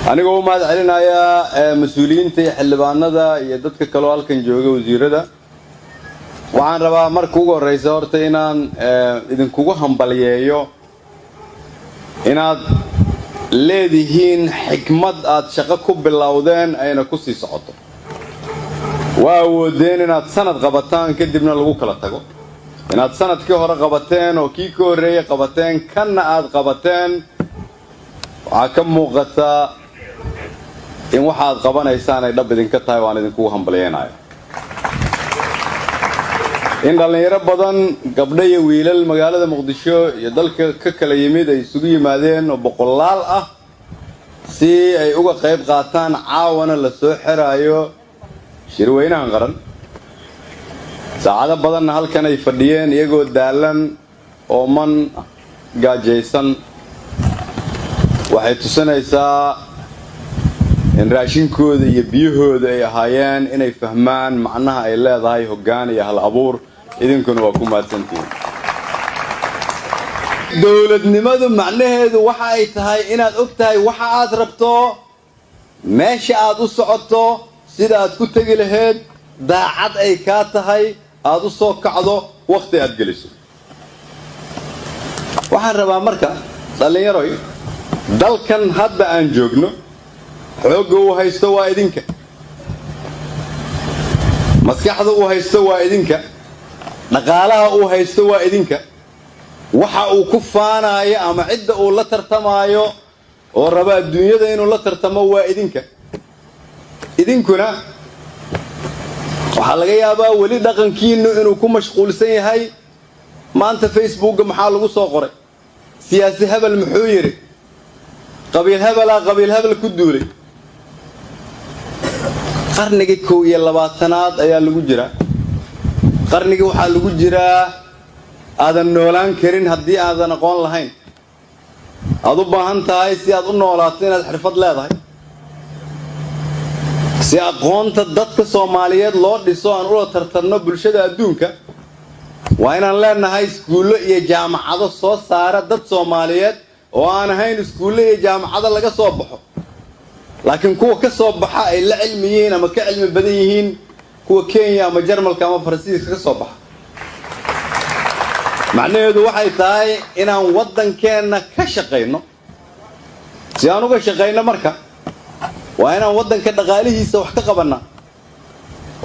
anigoo u mahad celinayaa mas'uuliyiinta xildhibaanada iyo dadka kale oo halkan jooga wasiirada waxaan rabaa marka ugu horeysa horta inaan idinkugu hambalyeeyo inaad leedihiin xikmad aad shaqo ku bilowdeen ayna ku sii socoto waa awoodeen inaad sanad qabataan kadibna lagu kala tago inaad sanadkii hore qabateen oo kii ka horreeyay qabateen kanna aad qabateen waxaa ka muuqata in waxaad qabanaysaan ay dhab idinka tahay waan idinkugu hambalyeenayo in dhalinyaro badan gabdho iyo wiilal magaalada muqdisho iyo dalka ka kala yimid ay isugu yimaadeen oo boqolaal ah si ay uga qayb qaataan caawana la soo xiraayo shirweynahan qaran saacado badanna halkan ay fadhiyeen iyagoo daalan oo man gaajaysan waxay tusinaysaa in raashinkooda iyo biyahooda ay ahaayeen inay fahmaan macnaha ay leedahay hoggaan iyo hal abuur idinkuna waa ku mahadsantihiin dowladnimadu macnaheedu waxa ay tahay inaad og tahay waxa aad rabto meesha aad u socoto sida aad ku tegi lahayd daacad ay kaa tahay aad u soo kacdo waqti aad geliso waxaan rabaa marka dhallinyaroy dalkan hadda aan joogno xoogga uu haysto waa idinka maskaxda uu haysto waa idinka dhaqaalaha uu haysto waa idinka waxa uu ku faanayo ama cidda uu la tartamayo oo raba adduunyada inuu la tartamo waa idinka idinkuna waxaa laga yaabaa weli dhaqankiinnu inuu ku mashquulsan yahay maanta facebookga maxaa lagu soo qoray siyaasi hebel muxuu yidhi qabiil hebelaa qabiil hebel ku duulay qarnigii 21aad ayaa lagu jiraa qarnigii waxaa lagu jiraa aadan noolaan karin haddii aadan aqoon lahayn aad u baahan tahay si aad u noolaato inaad xirfad leedahay si aqoonta dadka Soomaaliyeed loo dhiso aan ula tartanno bulshada adduunka waa inaan leenahay iskuulo iyo jaamacado soo saara dad Soomaaliyeed oo aan ahayn iskuulo iyo jaamacado laga soo baxo laakiin kuwa ka soo baxa ay la cilmiyiin ama ka cilmi badan yihiin kuwa Kenya ama Jarmalka ama Faransiiska ka soo baxa macnaheedu waxay tahay inaan waddankeena ka shaqeyno si aan uga shaqeyno marka waa inaan waddanka dhaqaalihiisa wax ka qabanaa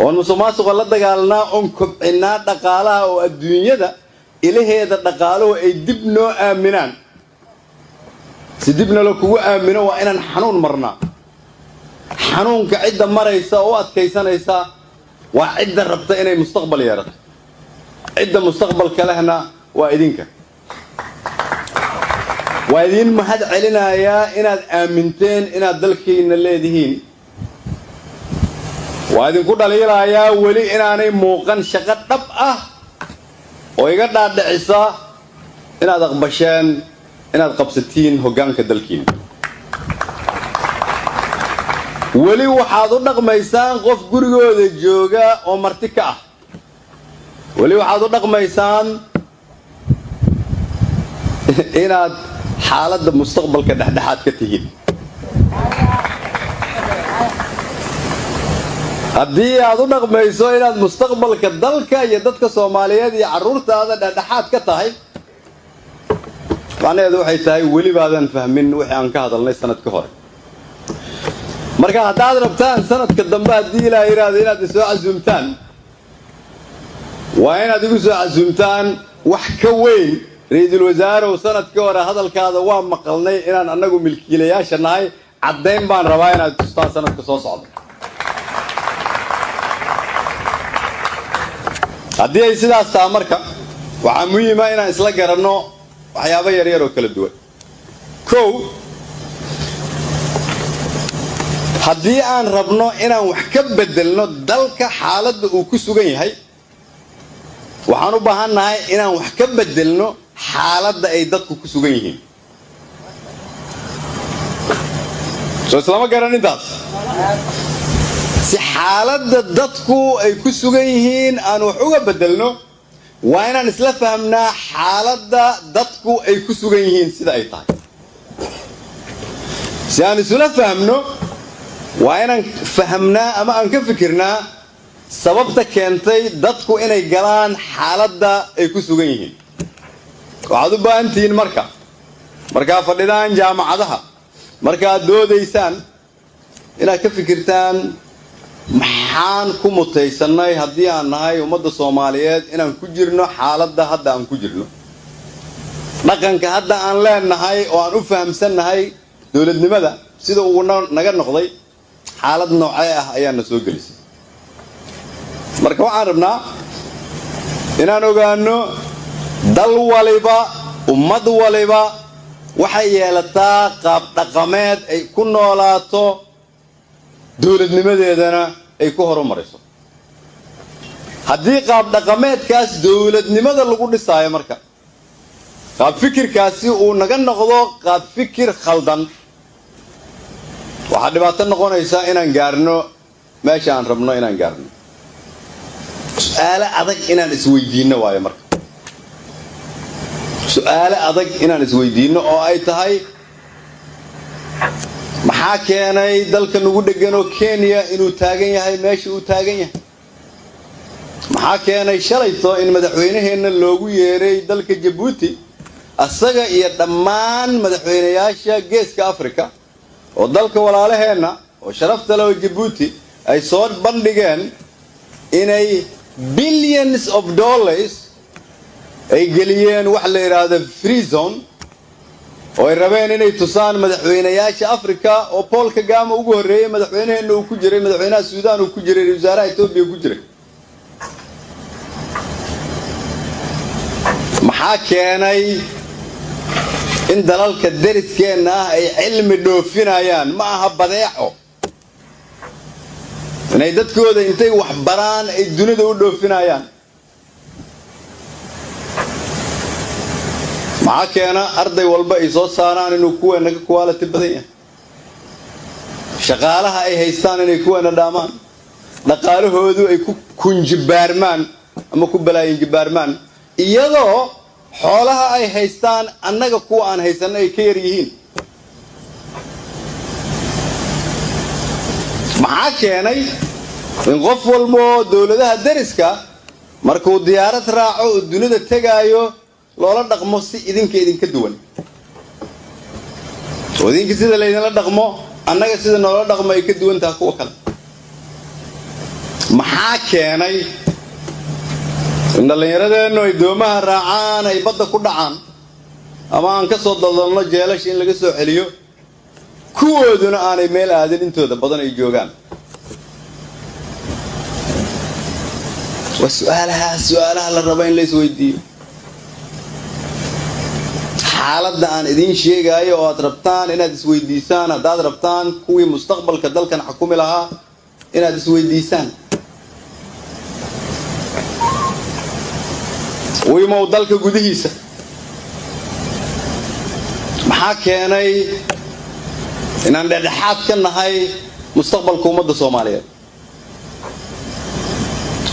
oo musuqmaasuqa la dagaalnaa oo kobcinaa dhaqaalaha oo adduunyada ilaheeda dhaqaaluhu ay dib noo aaminaan si dibna la kugu aamino waa inaan xanuun marnaa xanuunka cidda maraysa oo adkaysanaysa waa cidda rabta inay mustaqbal yeelato cidda mustaqbalka lehna waa idinka waa idin mahad celinayaa inaad aaminteen inaad dalkiina leedihiin waa idinku dhaliilayaa weli inaanay muuqan shaqo dhab ah oo iga dhaadhicisa inaad aqbasheen inaad qabsatiin hoggaanka dalkiina weli waxaad u dhaqmaysaan qof gurigooda jooga oo marti ka ah weli waxaad u dhaqmaysaan inaad xaaladda mustaqbalka dhexdhexaad ka tihiin haddii aad u dhaqmayso inaad mustaqbalka dalka iyo dadka Soomaaliyeed iyo carruurtaada dhexdhexaad ka tahay macnaheedu waxay tahay weli baadan fahmin wixii aan ka hadalnay sanadkii hore marka haddaad rabtaan sanadka dambe haddii Ilaahay yiraahdo inaad isoo casuumtaan waa inaad igu soo casuumtaan wax ka weyn ra'iisul wasaare oo sanadkii hore hadalkaada waa maqalnay inaan anagu milkiilayaasha nahay caddeyn baan rabaa inaad tustaan sanadka soo socda haddii ay sidaas tahay marka waxaa muhiim ah inaan isla garanno waxyaabo yaryar oo kala duwan kow haddii aan rabno inaan wax ka bedelno dalka xaaladda uu ku sugan yahay waxaan u baahannahay inaan wax ka bedelno xaaladda ay dadku ku sugan yihiin soo islama garan intaas si xaaladda dadku ay ku sugan yihiin aan wax uga bedelno waa inaan isla fahamnaa xaaladda dadku ay ku sugan yihiin sida ay tahay سيان سلا فهمنا وأنا فهمنا أما أنك فكرنا سببت كنتي دتكو إني جلان حالة دا يكسوجينه وعدو بانتين مركا فلدان جامعة مركا دو ديسان إنا كفكرتان محان كمتيسناي هدي عن هاي ومد الصوماليات إنا نكجرنا حالة دا هدا نكجرنا لكن كهدا عن لا نهاي وأن أفهم سن هاي دولة لماذا سيدا وقلنا نجر نقضي حالة نوعية أيام نسوق جلسي مركا وعربنا إنا نقولنا دل وليبا ومد وليبا وحيالتا قاب رقمات أي كنا ولاتو دولة لماذا يدنا أي كهرو مريسو هدي قاب رقمات كاس دولة لماذا اللي قلنا سايا مركا قاب فكر كاسي ونقل نقضو قاب فكر خلدان وحد باتن نقول إيسا إنا نقارنو ماشي عن ربنا إنا نقارنو سؤال أدق إنا نسوي ديننا وايا مركا سؤال أدق إنا نسوي ديننا أو أي تهاي maxaa keenay dalka nagu dhagano Kenya inuu taagan yahay meeshii uu taagan yahay maxaa keenay shalayto in madaxweynaheena loogu yeeray dalka Djibouti asaga iyo dhammaan madaxweynayaasha geeska Afrika oo dalka walaalaheena oo sharafta leh Djibouti ay soo bandhigeen inay billions of dollars ay geliyeen wax la yiraahdo free zone oo ay rabeen inay tusaan madaxweynayaasha Afrika oo Paul Kagame ugu horeeyay madaxweynaheena uu ku jiray madaxweynaha Suudaan uu ku jiray wasaaraha Itoobiya ku jiray maxaa keenay in dalalka deriskeena ay cilmi dhoofinayaan ma aha badeeco inay dadkooda intay wax baraan ay dunida u dhoofinayaan maxaa keena arday walba ay soo saaraan inuu kuweena ka quality badan yahay shaqaalaha ay haystaan inay kuweena dhaamaan dhaqaalahoodu ay ku kunjibaarmaan ama ku balaayin jibaarmaan iyadoo xoolaha ay haystaan annaga kuwa aan haysan ay ka yar yihiin maxaa keenay in qof walba dawladaha dariska markuu diyaarad raaco oo dunida tagaayo loola dhaqmo si idinka duwan oo idinka sida leeyna dhaqmo annaga sida noola dhaqmo ay ka duwan tahay kuwa kale maxaa keenay in dhalinyaradeenu ay doomaha raacaan ay badda ku dhacaan ama aan ka soo daldalno jeelash in laga soo celiyo kuwooduna aanay meel aadin intooda badan ay joogaan وسؤالها للربين ليس ويدي حالة عن إذن شيء جاي أو أتربطان إن هذا سويديسان هذا ربطان كوي مستقبل كدل كان حكومي لها إن هذا سويديسان ويمودل كجوديسة محاكيني إن عند الحاد كنا هاي مستقبل كومد الصومالية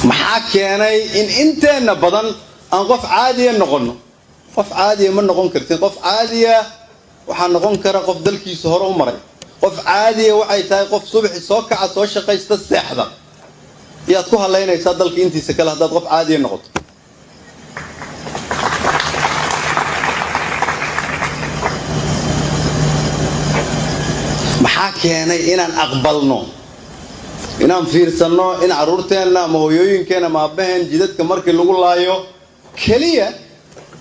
محاكيني إن أنتنا بدن أنقف عادية نقولنا قف عادية من نقول كرتين قف عادية وحن نقول كرا قف دلكي سهر عمري قف عادية وعي تاي قف صبح سوكع سوشة قيس الساحة يا تكوها لينا يصدلك أنتي سكلا هذا قف عادية نقول محاكيني إن أقبلنا إن فيرسنا إن عرورتنا مهويين كنا مع بهن جدت كمرك اللي قول لايو كلية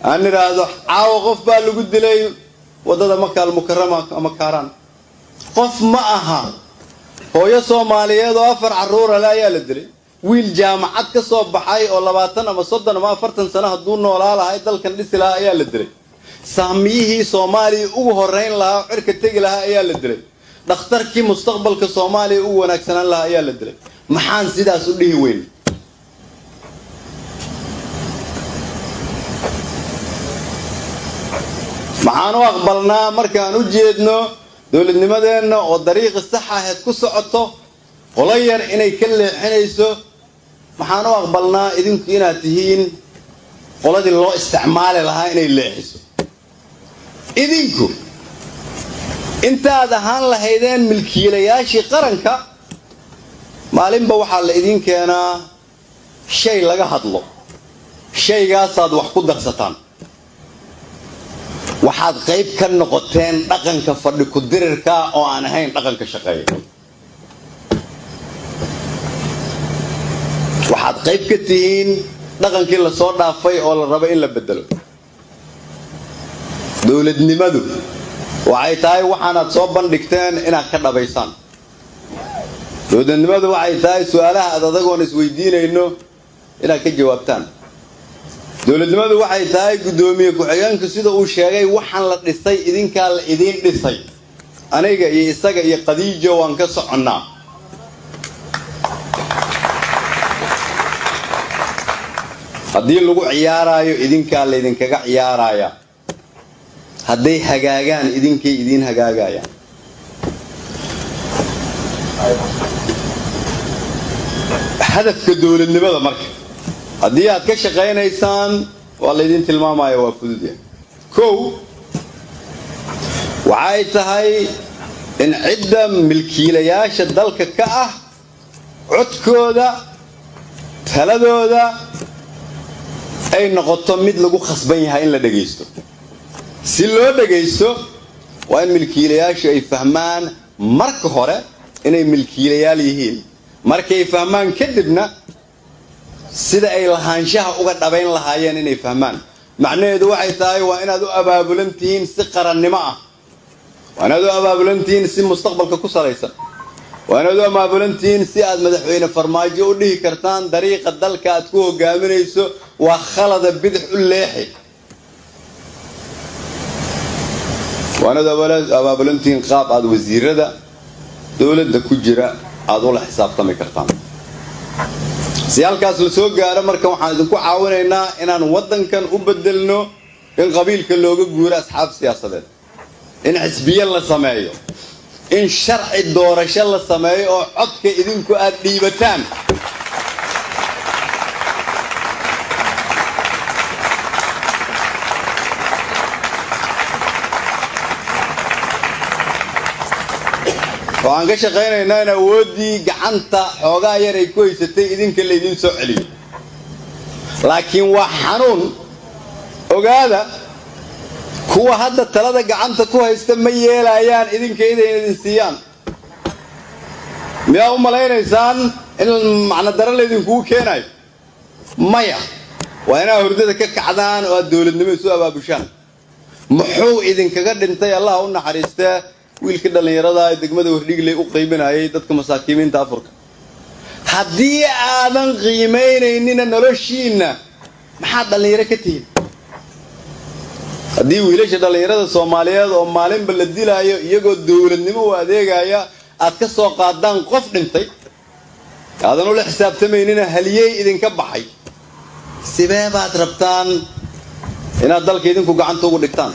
أنا هذا عاوقف بالوجود لي وده مكة المكرمة مكاران قف معها هو يسوع مالية ضافر عرورة لا يلدري والجامعات كصوب بحي ولا باتنا مصدنا ما فرتن سنة دون ولا لا هاي دل كان لسه لا يلدري ساميه صومالي وهرين لها عركة تجي لها يلدري دكتور كي مستقبل كصومالي ونكسنا لها يلدري محان سيدا سوديه وين معانا أقبلنا مركان وجدنا دول النمذجنا والطريق الصحة هتكسر عطو غير إني كل حنيسو معانا أقبلنا إذن كنا تهين قلاد الله استعمال لها إني اللي حسو إذنكو intaad ahaan lahaydeen milkiilayaashii qaranka maalinba waxaa la idin keenaa shay laga hadlo shaygaasaad wax ku darsataan waxaad qayb ka noqoteen dhaqanka fadhi ku dirirka oo aan ahayn dhaqanka shaqeeya waxaad qayb ka tihiin dhaqankii la soo dhaafay oo la rabo in la bedelo dawladnimadu waxay tahay waxaanaad soo bandhigteen inaad ka dhabaysaan dawladnimadu waxay tahay su'aalaha aad adagoon isweydiinayno inaad ka jawaabtaan dawladnimadu waxay tahay gudoomiye ku-xigeenku sida uu sheegay waxaan la dhisay idinkaa la idiin dhisay aniga iyo isaga iyo Khadiijo waan ka soconnaa haddii lagu ciyaarayo idinkaa la idinkaga ciyaaraya hadday hagaagaan idinkay idin hagaagayaan hadafka dawladnimada marka haddii aad ka shaqaynaysaan waa la idin tilmaamaya waa fudud yahay kow waxay tahay in cidda milkiilayaasha dalka ka ah codkooda taladooda ay noqoto mid lagu khasban yahay in la dhageysto si loo dhageysto waa in milkiilayaashu ay fahmaan marka hore inay milkiilayaal yihiin markay fahmaan kadibna sida ay lahaanshaha uga dhabayn lahaayeen inay fahmaan macnaheedu waxay tahay waa inaad u abaabulan tihiin si qarannimo ah waa inaad u abaabulan tihiin si mustaqbalka ku salaysan waa inaad u abaabulan tihiin si aad madaxweyne farmaajo u dhihi kartaan dariiqa dalka aad ku hogaaminayso waa khalada bidix u leexi waa inaad abaabulan tihiin qaab aad wasiirada dawladda ku jira aad ula xisaabtami kartaan si halkaas la soo gaaro marka waxaan idinku caawinaynaa inaan waddankan u bedelno in qabiilka looga guuro asxaab siyaasadeed in xisbiye la sameeyo in sharci doorasho la sameeyo oo codka idinku aad dhiibataan waxaan ka shaqaynaynaa in awooddii gacanta xoogaa yar ay ku haysatay idinka la idin soo celiyo laakiin waa xanuun ogaada kuwa hadda talada gacanta ku haysta ma yeelayaan idinka idin idin siiyaan miyaa u malaynaysaan in macna dara la idinkugu keenayo maya waa inaad hurdada ka kacdaan oo aad dawladnimo isu abaabushaan muxuu idinkaga dhintay allah u naxariistee wiilka dhalinyarada ee degmada Wardhigley u qiiminayay dadka masaakiinta Afrika haddii aadan qiimeynaynin noloshiina maxaa dhalinyaro ka tihiin haddii wiilasha dhalinyarada Soomaaliyeed oo maalinba la dilaayo iyagoo dawladnimo u adeegaya aad ka soo qaadaan qof dhintay aadan u la xisaabtamaynin haliyay idinka baxay sidee baad rabtaan inaad dalka idinku gacanta ugu dhigtaan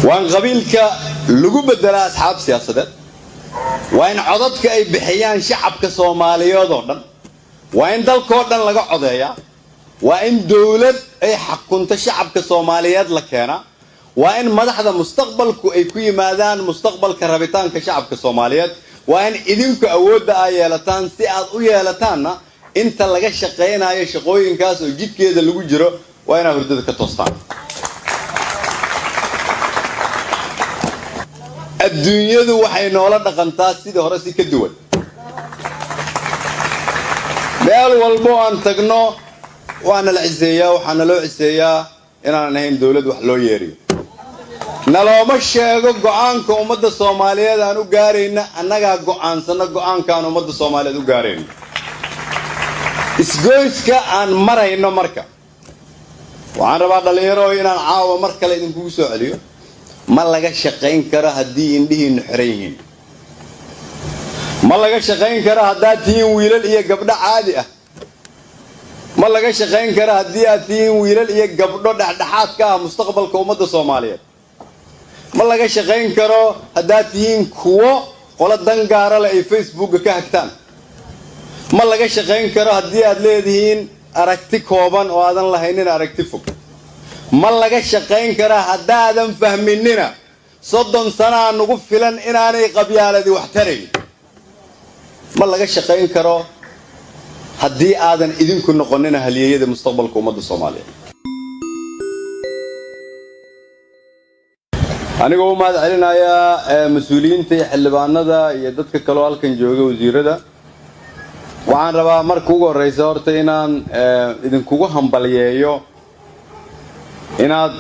waan qabiilka lagu bedelaa asxaab siyaasadeed waa in codadka ay bixiyaan shacabka Soomaaliyeed oo dhan waa in dalkoo dhan laga codeeyaa waa in dawlad ay xakunto shacabka Soomaaliyeed la keenaa waa in madaxda mustaqbalku ay ku yimaadaan mustaqbalka rabitaanka shacabka Soomaaliyeed waa in idinku awoodda ay yeelataan si aad u yeelataanna inta laga shaqeynayo shaqooyinkaas oo jidkeeda lagu jiro waa inaad hurdada ka toostaan adduunyadu waxay noola dhaqantaa sidii hore si ka duwan meel walbo aan tagno waana la ciseeyaa waxaana loo ciseeyaa inaan ahayn dawlad wax loo yeeriyo nalooma sheego go'aanka ummadda Soomaaliyeed aan u gaarayna annagaa go'aansana go'aankaan ummadda Soomaaliyeed u gaarayna isgoyska aan marayno marka waxaan rabaa dhalinyaro inaan caawa mar kale idinkugu soo celiyo ma laga shaqayn karo haddii indhihiinu xiran yihiin ma laga shaqayn karo haddaad tihiin wiilal iyo gabdho caadi ah ma laga shaqayn karo haddii aad tihiin wiilal iyo gabdho dhexdhexaad ka ah mustaqbalka ummadda Soomaaliyeed ma laga shaqayn karo haddaad tihiin kuwo qola dan gaara leh ay Facebooka ka hagtaan ma laga shaqayn karo haddii aad leedihiin aragti kooban oo aadan lahaynin aragti fog ma laga shaqayn kara haddaadan fahminina soddon sana nagu filan inaanay qabyaaladi wax tarayn ma laga shaqayn karo haddii aadan idinku noqonin halyeeyada mustaqbalka ummadda Soomaaliyeed aniga u mahad celinayaa mas'uuliyiinta xildhibaanada iyo dadka kale oo halkan jooga wasiirada waxaan rabaa marka ugu horeysa horta inaan idinkugu hambalyeeyo inaad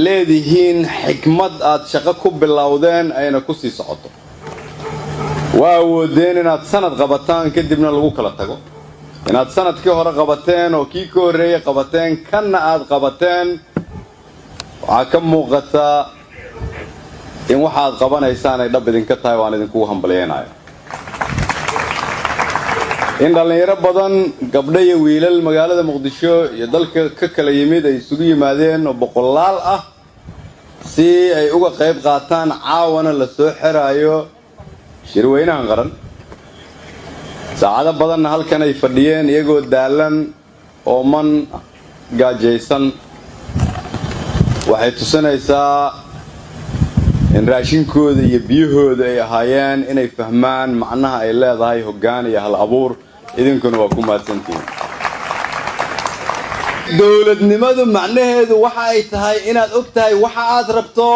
leedihiin xikmad aad shaqo ku bilowdeen ayna ku sii socoto waa awoodeen inaad sanad qabataan kadibna lagu kala tago inaad sanadkii hore qabateen oo kii ka horreeyay qabateen kanna aad qabateen waxaa ka muuqata in waxaad qabanaysaan ay dhab idinka tahay waan idinkugu hambalyeenayaa in dhalinyaro badan gabdho iyo wiilal magaalada Muqdisho iyo dalka ka kala yimid ay isugu yimaadeen oo boqolaal ah si ay uga qayb qaataan caawana la soo xiraayo shirweynahan qaran saacado badanna halkan ay fadhiyeen iyagoo daalan oo man gaajaysan waxay tusinaysaa in raashinkooda iyo biyahooda ay ahaayeen inay fahmaan macnaha ay leedahay hoggaan iyo hal abuur idinkuna waa ku mahadsantihiin dawladnimadu macnaheedu waxa ay tahay inaad og tahay waxa aad rabto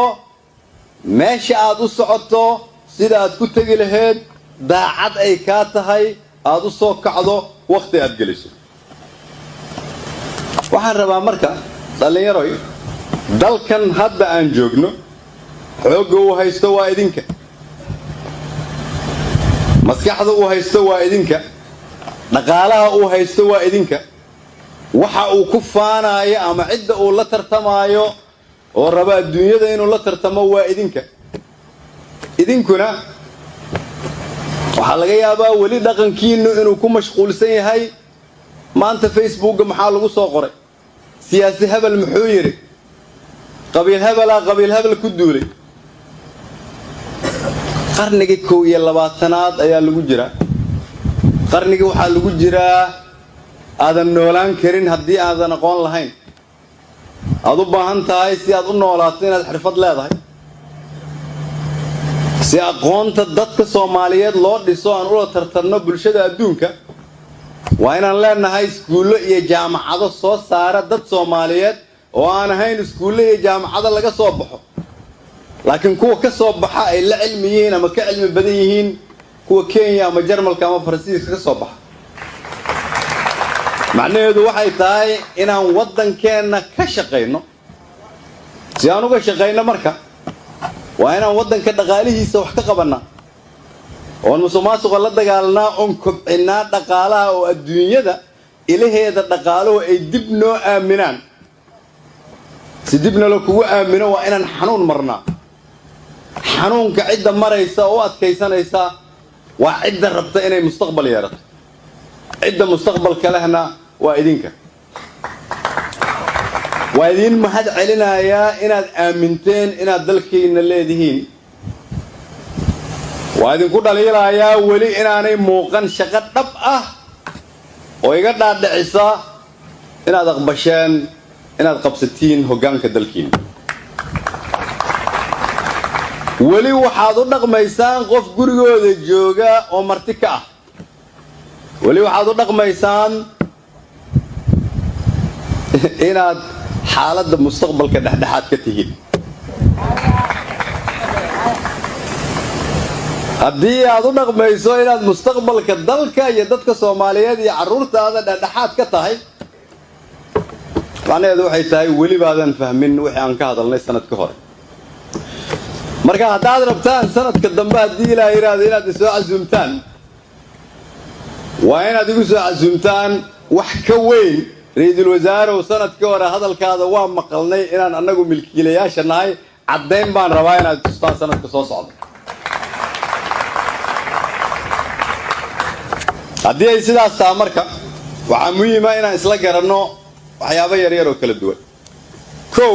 meesha aad u socoto sida aad ku tagi lahayd daacad ay ka tahay aad u soo kacdo waqti aad geliso waxaan rabaa marka dhalinyaroy dalkan hadda aan joogno xoogga uu haysto waa idinka maskaxda uu haysto waa idinka dhaqaalaha uu haysto waa idinka waxa uu ku faanayo ama cidda uu la tartamayo oo raba adduunyada inuu la tartamo waa idinka idinkuna waxa laga yaabaa wali dhaqankiinu inuu ku mashquulsan yahay maanta Facebook maxaa lagu soo qoray siyaasi hebel muxuu yiri qabiil hebel ku duulay qarnigii 21aad ayaa lagu jiraa qarnigii waxa lagu jiraa aadan noolaan karin haddii aadan aqoon lahayn aad u baahan tahay si aad u noolaato inaad xirfad leedahay si aqoonta dadka Soomaaliyeed loo dhiso aan ula tartanno bulshada adduunka waa inaan leenahay iskuulo iyo jaamacado soo saara dad Soomaaliyeed oo aan ahayn iskuulo iyo jaamacado laga soo baxo laakiin kuwa ka soo baxa ay la cilmiyiin ama ka cilmi badan yihiin kuwa Kenya ama Jarmalka ama Faransiiska ka soo baxa macnaheedu waxay tahay inaan wadankeena ka shaqeyno si aan uga shaqeyno marka waa inaan wadanka dhaqaalihiisa wax ka qabanaa oo musuqmaasuqa la dagaalnaa oo kobcinaa dhaqaalaha oo adduunyada ilaheeda dhaqaaluhu ay dib noo aaminaan si dibna la kugu aamino waa inaan xanuun marnaa xanuunka cidda maraysa oo adkaysanaysa waa cidda rabta inay mustaqbal yeelato cidda mustaqbalka lehna waa idinka waa idin mahad celinayaa inaad aaminteen inaad dalkiina leedihiin waa idinku dhaliilayaa weli inaanay muuqan shaqo dhab ah oo iga dhaadhicisa inaad aqbasheen inaad qabsatiin hoggaanka dalkiina weli waxaad u dhaqmaysaan qof gurigooda jooga oo marti ka ah weli waxaad u dhaqmaysaan inaad xaaladda mustaqbalka dhexdhexaad ka tihiin haddii aad u dhaqmayso inaad mustaqbalka dalka iyo dadka Soomaaliyeed iyo carruurtaada dhexdhexaad ka tahay macnaheedu waxay tahay weli baadan fahmin wixii aan ka hadalnay sanadka hore marka haddaad rabtaan sanadka dambe haddii Ilaahay yiraahdo inaad soo casuumtaan waa inaad igu soo casuumtaan wax ka weyn ra'iisul wasaare oo sanadka hore hadalkaada waa maqalnay inaan anagu milkiilayaasha nahay caddeyn baan rabaa inaad tustaan sanadka soo socda haddii ay sidaas tahay marka waxaa muhiim ah inaan isla garanno waxyaabo yaryar oo kala duwan kow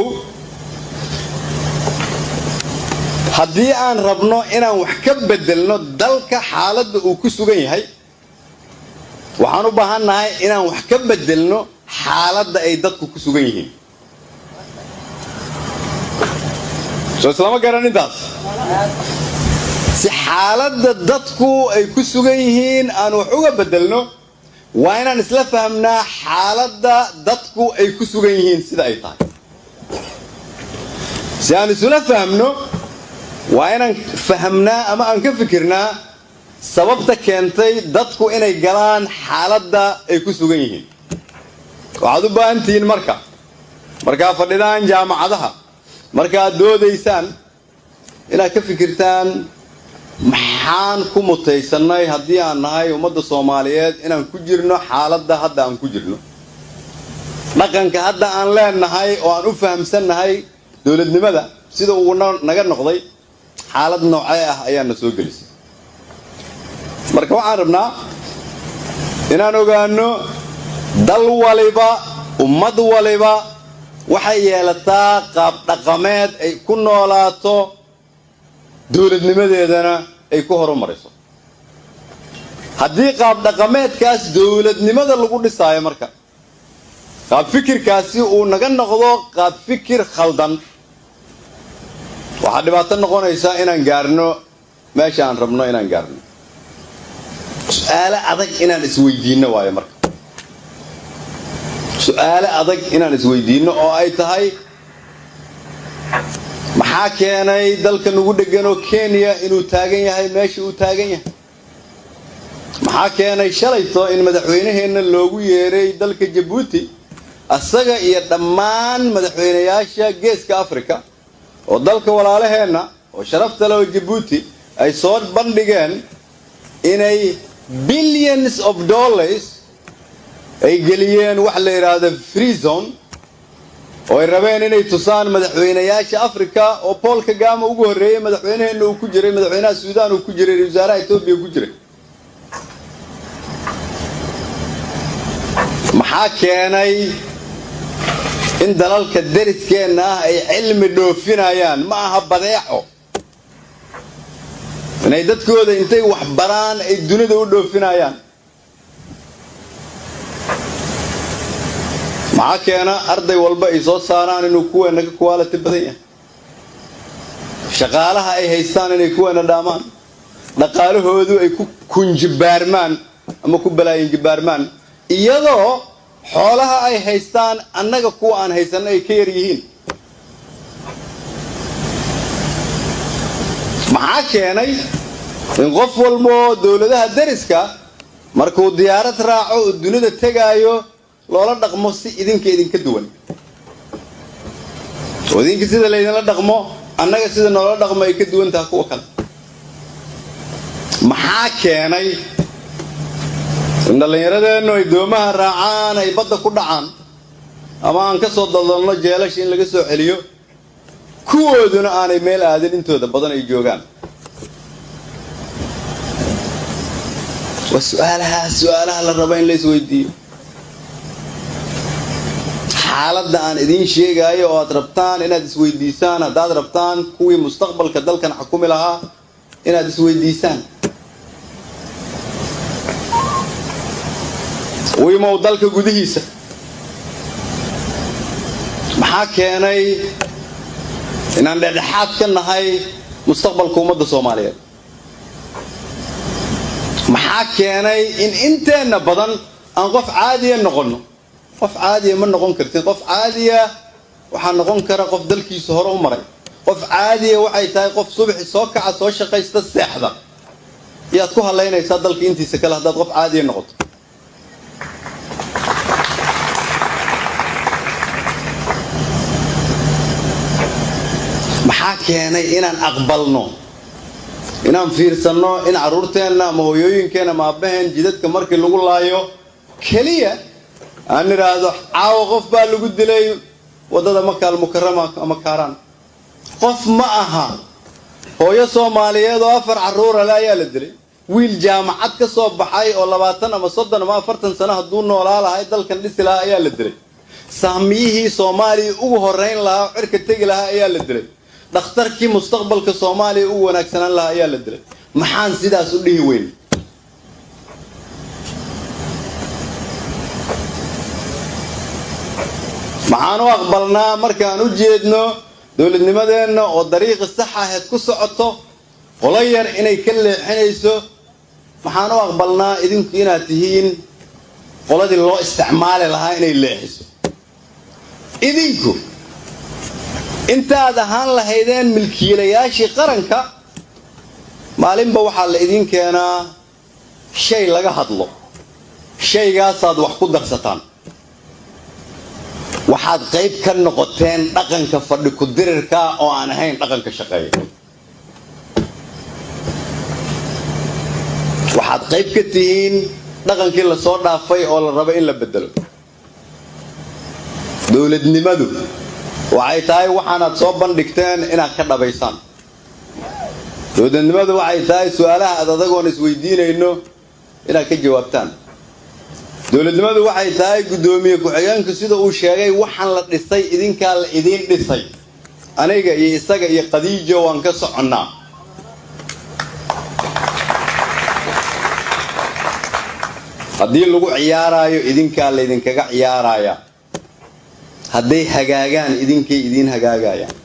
haddii aan rabno inaan wax ka bedelno dalka xaaladda uu ku sugan yahay waxaan u baahannahay inaan wax ka bedelno xaaladda ay dadku ku sugan yihiin soo islaama garanin taas si xaaladda dadku ay ku sugan yihiin aan wax uga bedelno waa inaan isla fahamnaa xaaladda dadku ay ku sugan yihiin sida ay tahay si aan isla fahamno waa inaan fahamnaa ama aan ka fikirnaa sababta keentay dadku inay galaan xaaladda ay ku sugan yihiin waxaad u baahan tihiin markaa fadhidaan jaamacadaha markaad doodaysaan inaad ka fikirtaan maxaan ku mutaysanay haddii aan nahay ummadda Soomaaliyeed inaan ku jirno xaaladda hadda aan ku jirno dhaqanka hadda aan leenahay oo aan u fahamsanahay dawladnimada sida uu naga noqday xaalad noocay ah ayaana soo gelisay marka waxaan rabnaa inaan ogaano dal waliba ummad waliba waxay yeelataa qaab dhaqameed ay ku noolaato dawladnimadeedana ay ku horumarayso haddii qaab dhaqameedkaas dawladnimada lagu dhisaayo marka qaab fikirkaasi uu naga noqdo qaab fikir khaldan waxaa dhibaato noqonaysa inaan gaarno meesha aan rabno inaan gaarno su'aalo adag inaan isweydiino waayo marka su'aalo adag inaan isweydiino oo ay tahay maxaa keenay dalka nagu dhegan Kenya inuu taagan yahay meesha uu taagan yahay maxaa keenay shalayto in madaxweynaheena loogu yeeray dalka Djibouti asaga iyo dhammaan madaxweynayaasha geeska Afrika oo dalka walaalaheena oo sharafta leh Djibouti ay soo bandhigeen inay billions of dollars ay geliyeen wax la yiraahdo free zone oo ay rabeen inay tusaan madaxweynayaasha Afrika oo Paul Kagame ugu horeeyay madaxweynaheena uu ku jiray madaxweynaha Suudaan uu ku jiray wasaaraha Itoobiya ku jiray maxaa keenay in dalalka deriskeena ay cilmi dhoofinayaan ma aha badeeco inay dadkooda intay wax baraan ay dunida u dhoofinayaan maxaa keena arday walba ay soo saaraan inuu kuweena ka quality badan yahay shaqaalaha ay haystaan inay kuweena dhaamaan dhaqaalahoodu ay ku kunjibaarmaan ama ku balaayin jibaarmaan iyadoo xoolaha ay haystaan annaga kuwa aan haysan ay ka yar yihiin maxaa keenay in qof walba dawladaha dariska markuu diyaarad raaco oo dunida tagaayo loola dhaqmo si idinka duwan oo idinka sida leeyna dhaqmo annaga sida noola dhaqmo ay ka duwan tahay kuwa kale maxaa keenay in dhalinyaradeenu ay doomaha raacaan ay badda ku dhacaan ama aan ka soo daldalno jeelash in laga soo celiyo kuwooduna aanay meel aadin intooda badan ay joogaan su'aalaha la rabo in la isweydiiyo xaaladda aan idin sheegayo oo aad rabtaan inaad isweydiisaan haddaad rabtaan kuwii mustaqbalka dalkan xukumi lahaa inaad isweydiisaan wiimow dalka gudihiisa maxaa keenay inaan dhexdhexaad ka nahay mustaqbalka ummadda Soomaaliyeed maxaa keenay in inteena badan aan qof caadi ah noqono qof caadi ma noqon kartin qof caadi ah waxa noqon kara qof dalkiisa hore u maray qof caadi ah waxay tahay qof subax soo kaca soo shaqaysta seexda yaad ku haleynaysaa dalka intiisa kale hadaad qof caadi ah noqoto maxaa keenay inaan aqbalno inaan fiirsano in caruurteena ama hooyooyinkeena ama aabaheen jidadka markii lagu laayo kaliya aan niraahdo caawa qof baa lagu dilay wadada Makal Mukarrama ama Kaaraan qof ma aha hooyo Soomaaliyeed oo 4 caruur ayaa la dilay wiil jaamacad ka soo baxay oo 20 ama 30 ama 40 sano haduu noolaa lahay dalkan dhisi lahaa ayaa la dilay saamiyihii Soomaaliya ugu horeyn lahaa cirka tagi lahaa ayaa la dilay dhakhtarkii mustaqbalka Soomaaliya ugu wanaagsanaan lahaa ayaa la dilay maxaan sidaas u dhihi weyn maxaan u aqbalnaa markaan u jeedno dowladnimadeena oo dariiqa sax ah ee ku socoto qolo yar inay ka leexinayso waxaan u aqbalnaa idinku inaad tihiin qoladii loo isticmaali lahaa inay leexiso idinku intaad ahaan lahaydeen milkiilayaashii qaranka maalinba waxaa la idin keenaa shay laga hadlo shaygaasaad wax ku darsataan waxaad qayb ka noqoteen dhaqanka fadhi ku dirirka oo aan ahayn dhaqanka shaqeeya waxaad qayb ka tihiin dhaqankii la soo dhaafay oo la rabo in la bedelo dowladnimadu waxay tahay waxaanaad soo bandhigteen inaad ka dhabaysaan dowladnimadu waxay tahay su'aalaha aad adagoon isweydiinayno inaad ka jawaabtaan dowladnimadu waxay tahay gudoomiye ku-xigeenku sida uu sheegay waxaan la dhisay idinkaa la idiin dhisay aniga iyo isaga iyo Khadiijo waan ka soconnaa haddii lagu ciyaaraayo idinkaa la idinkaga ciyaaraya hadday hagaagaan idinkay idiin hagaagayaan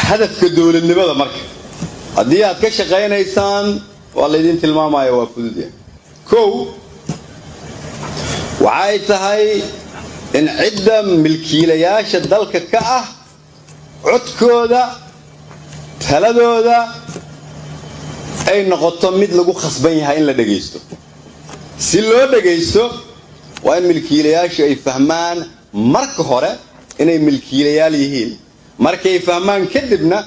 hadafka dowladnimada marka haddii aad ka shaqaynaysaan waa la idin tilmaamaya waa fudud yahay kow waxay tahay in cidda milkiilayaasha dalka ka ah codkooda taladooda ay noqoto mid lagu khasban yahay in la dhageysto si loo dhageysto waa in milkiilayaashu ay fahmaan marka hore inay milkiilayaal yihiin markay fahmaan kadibna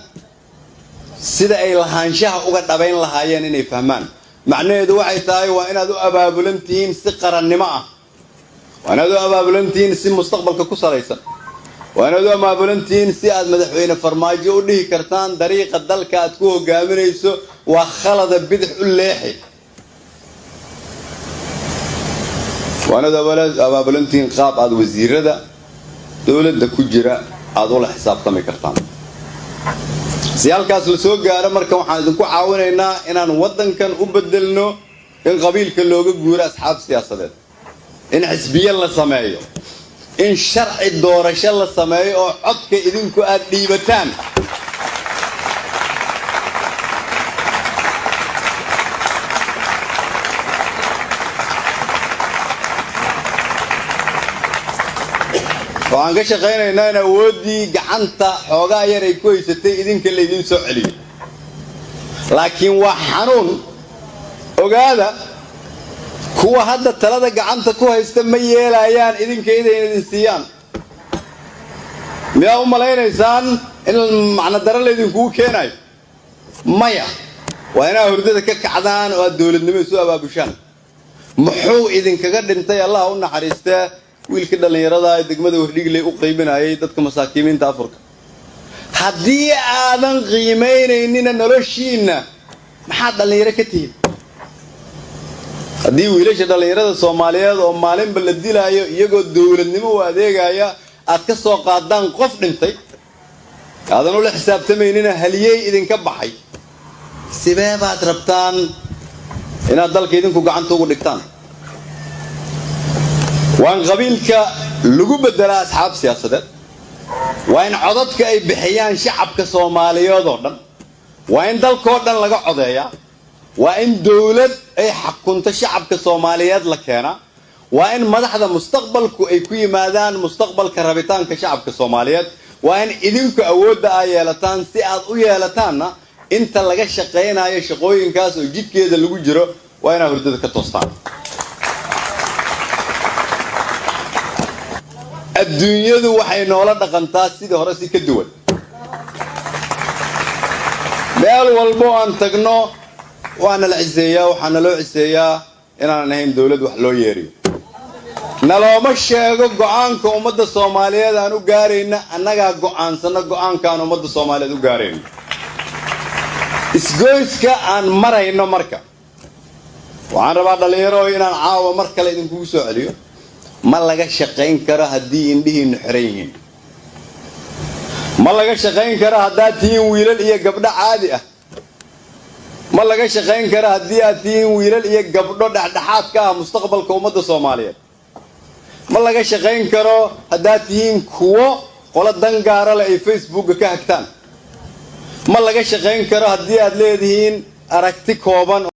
sida ay lahaanshaha uga dhabayn lahaayeen inay fahmaan macnaheedu waxay tahay waa inaad u abaabulan tihiin si qarannimo ah waa inaad u abaabulan tihiin si mustaqbalka ku salaysan waa inaad u abaabulan tihiin si aad madaxweyne farmaajo u dhihi kartaan dariiqa dalka aad ku hogaaminayso waa khalada bidix u leexi waa inaad abaabulan tihiin qaab aad wasiirada dowladda ku jira aad ula xisaabtami kartaan si halkaas la soo gaaro marka waxaan idinku caawinaynaa inaan waddankan u bedelno in qabiilka looga guuro asxaab siyaasadeed in xisbiye la sameeyo in sharci doorasho la sameeyo oo codka idinku aad dhiibataan waxaan ka shaqaynaynaa in awooddii gacanta xoogaa yar ay ku haysatay idinka la idin soo celiyo laakiin waa xanuun ogaada kuwa hadda talada gacanta ku haysta ma yeelayaan idinka idin idin siiyaan miyaa u malaynaysaan in macna daro la idinkugu keenayo maya waa inaad hurdada ka kacdaan oo aad dowladnimo isu abaabushaan muxuu idinkaga dhintay allah u naxariistee wiilka dhalinyarada ee degmada Wardhigley u qaybinayay dadka masaakiinta Afrika haddii aadan qiimeynaynin noloshiina maxaa dhalinyaro ka tihiin haddii wiilasha dhalinyarada Soomaaliyeed oo maalinba la dilaayo iyagoo dowladnimo u adeegaya aad ka soo qaadaan qof dhintay aadan u la xisaabtamaynin haliyay idinka baxay sidee baad rabtaan inaad dalka idinku gacanta ugu dhigtaan waan qabiilka lagu bedelaa asxaab siyaasadeed waa in codadka ay bixiyaan shacabka Soomaaliyeed oo dhan waa in dalkoo dhan laga codeeyaa waa in dawlad ay xakunto shacabka Soomaaliyeed la keenaa waa in madaxda mustaqbalku ay ku yimaadaan mustaqbalka rabitaanka shacabka Soomaaliyeed waa in idinku awoodda ay yeelataan si aad u yeelataanna inta laga shaqeynayo shaqooyinkaas oo jidkeeda lagu jiro waa inaad hurdada ka toostaan adduunyadu waxay noola dhaqantaa sidii hore si ka duwan meel walbo aan tagno waana la ciseeyaa waxaana loo ciseeyaa inaan ahayn dawlad wax loo yeeriyo nalooma sheego go'aanka ummadda Soomaaliyeed aan u gaarayna annagaa go'aansana go'aankaan ummadda Soomaaliyeed u gaarayna isgoyska aan marayno marka waxaan rabaa dhalinyaro inaan caawa mar kale idinku soo celiyo ma laga shaqayn karo haddii indhihiinu xiran yihiin ma laga shaqayn karo haddaad tihiin wiilal iyo gabdho caadi ah ma laga shaqayn karo haddii aad tihiin wiilal iyo gabdho dhexdhexaad ka ah mustaqbalka ummadda Soomaaliyeed ma laga shaqayn karo haddaad tihiin kuwo qola dan gaara leh ay facebooka ka hagtaan ma laga shaqayn karo haddii aad leedihiin aragti kooban